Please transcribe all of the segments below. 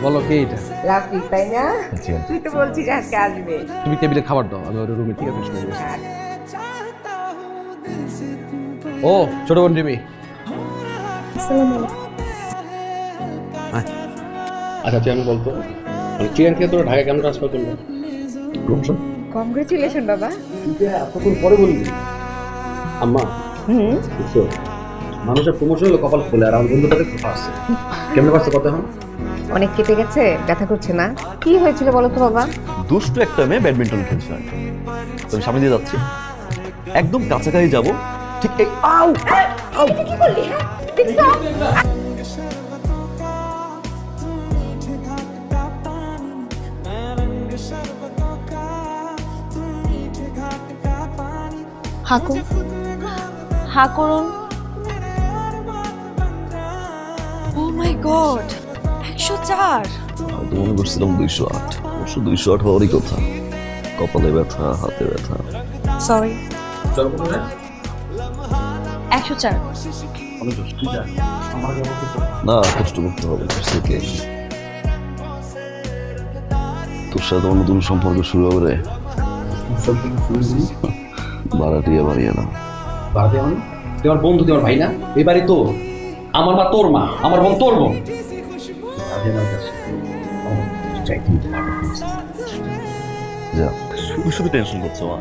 বলো কে এটা? রাফি, তাই না? তুই তো বলছিস আজকে আসবে। তুমি টেবিলে খাবার দাও, আমি ওর রুমে ঠিক আছে শুনে বসি। ও ছোট বোন রিমি। আচ্ছা তুই আমি বলতো মানে চিরান থেকে তোরা ঢাকা কেন ট্রান্সফার করলো? প্রমোশন। কংগ্রেচুলেশন বাবা। এতক্ষণ পরে বলবি আম্মা? বুঝছো মানুষের প্রমোশন হলে কপাল খোলে, আর আমার বন্ধুটাকে কোথা আসছে কেমনে পারছে কথা এখন? অনেক কেটে গেছে, ব্যথা করছে না? কি হয়েছিল বলো তো বাবা? দুষ্টু একটা মেয়ে ব্যাডমিন্টন খেলছে, তুমি সামনে দিয়ে যাচ্ছি, একদম কাছাকাছি যাব, ঠিক এই আউ আউ কি করলি? হ্যাঁ দেখছো? হাকু হা করুন। ও মাই গড, 104। হয়তো মনে করছিলাম 208, অবশ্য 208 হওয়ারই কথা। কপালে ব্যথা, হাতে ব্যথা। সরি, চলো কোথায়? 104। না, কষ্ট করতে হবে থেকে তোর সাথে আমার নতুন সম্পর্ক শুরু হবে রে। বাড়াটিয়া বাড়িয়ে না। বাড়াতে মানে তুই আমার বন্ধু, তুই আমার ভাই না? এই বাড়ি তো আমার মা তোর মা, আমার বোন তোর বোন। যা, শুধু শুধু টেনশন করছো মা,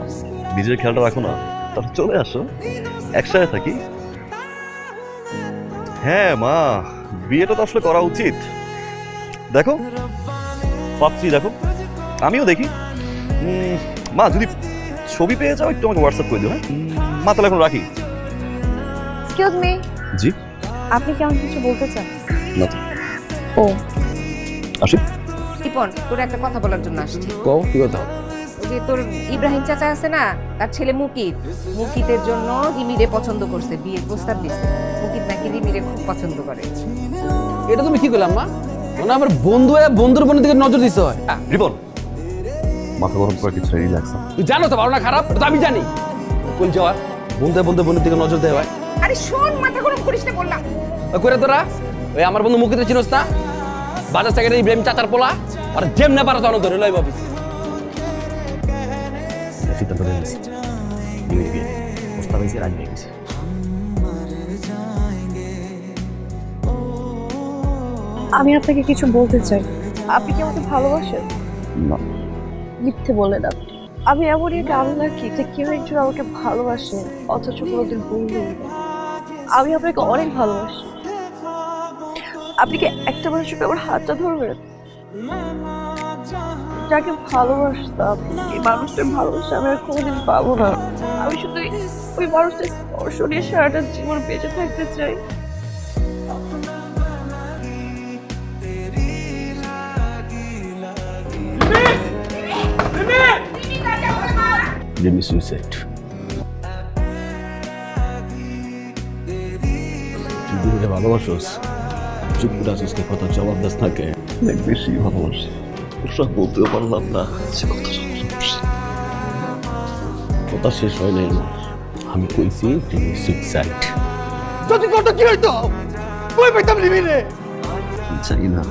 নিজের খেয়ালটা রাখো না। তাহলে চলে আসো, একসাথে থাকি। হ্যাঁ মা, বিয়েটা তো আসলে করা উচিত। দেখো পাত্রী দেখো, আমিও দেখি। মা যদি ছবি পেয়ে যাও একটু আমাকে হোয়াটসঅ্যাপ করে দিও। হ্যাঁ মা, তাহলে এখন রাখি। এক্সকিউজ মি, জি? আপনি কি আমাকে কিছু বলতে চান? না তো, ও আসি। রিপন, তোর একটা কথা বলার জন্য আসছি। কও কি কথা? ওই যে তোর ইব্রাহিম চাচা আছে না, তার ছেলে মুকিত, মুকিতের জন্য রিমিরে পছন্দ করছে, বিয়ের প্রস্তাব দিচ্ছে। মুকিত নাকি রিমিরে খুব পছন্দ করে। এটা তুমি কি করলাম মা? মানে আমার বন্ধু বন্ধুর বোনের দিকে নজর দিতে হয়? রিপন, মাথা গরম করে কিছু রিল্যাক্স। তুই জানো তো ভালো না খারাপ, এটা তো আমি জানি। কোন যাওয়ার বন্ধু বন্ধু বোনের দিকে নজর দেওয়া হয়? আরে শোন, মাথা গরম করিস না বললাম। করে তোরা ওই আমার বন্ধু মুখিতে চিনস না? বাজার থেকে ইব্রাহিম চাচার পোলা, আর যেমনে পারো তখন ধরে লই ভাবিস। সিদ্ধান্ত নিয়ে গেছি, প্রস্তাব হয়েছে, রাজি হয়ে গেছে। আমি আপনাকে কিছু বলতে চাই। আপনি কি আমাকে ভালোবাসেন? না, মিথ্যে বলে না। আমি এমনই একটা আনলাকি যে কেউ একজন আমাকে ভালোবাসে অথচ কোনোদিন বলবেই না। আমি আপনাকে অনেক ভালোবাসি। আপনি কি একটা মানুষকে আমার হাতটা ধরবেন? যাকে ভালোবাসতাম, এই মানুষটার ভালোবাসা আমি আর কোনোদিন পাবো না। আমি শুধু ওই মানুষটার স্পর্শ নিয়ে সারাটা জীবন বেঁচে থাকতে চাই। Let me suicide. তুই গুরুকে ভালোবাসোস, চুপ করে আসিস, কে কথা জবাব দাস থাকে। অনেক বেশি ভালোবাসি, ওসব বলতেও পারলাম না। সে কথা কথা শেষ হয় নাই আমার। আমি কইছি তুমি সুইসাইড। যদি করতো কি হইতো? কই পাইতাম লিমিনে? চাই না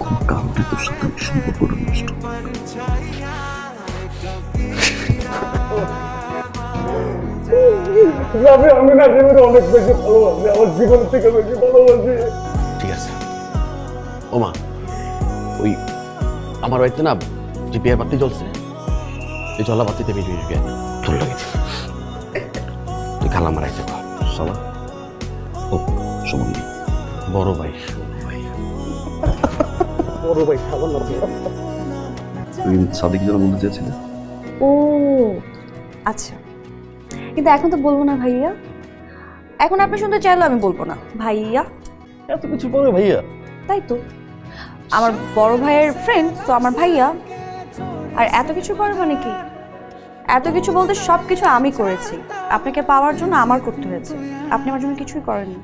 কোন কারণে তোর সাথে আমি সম্পর্কটা নষ্ট। আমি না জীবনে অনেক বেশি ভালোবাসি, আমার জীবন থেকে বেশি ভালোবাসি। ঠিক আছে ওমা, ওই আমার বাড়িতে না যে বিয়ের বাতি জ্বলছে, এই জ্বলা বাতিতে আমি বিয়ে তোর লাগে তুই খালা আমার একটা শালা ও সমান বড় ভাই। বড় ভাই খাবার না। তুই সাদিক যেন বলতে চেয়েছিলে। ও আচ্ছা, কিন্তু এখন তো বলবো না ভাইয়া। এখন আপনি শুনতে চাইলে আমি বলবো না ভাইয়া। এত কিছু পরে ভাইয়া? তাই তো, আমার বড় ভাইয়ের ফ্রেন্ড তো আমার ভাইয়া। আর এত কিছু করে মানে কি? এত কিছু বলতে সব কিছু আমি করেছি, আপনাকে পাওয়ার জন্য আমার করতে হয়েছে। আপনি আমার জন্য কিছুই করেননি।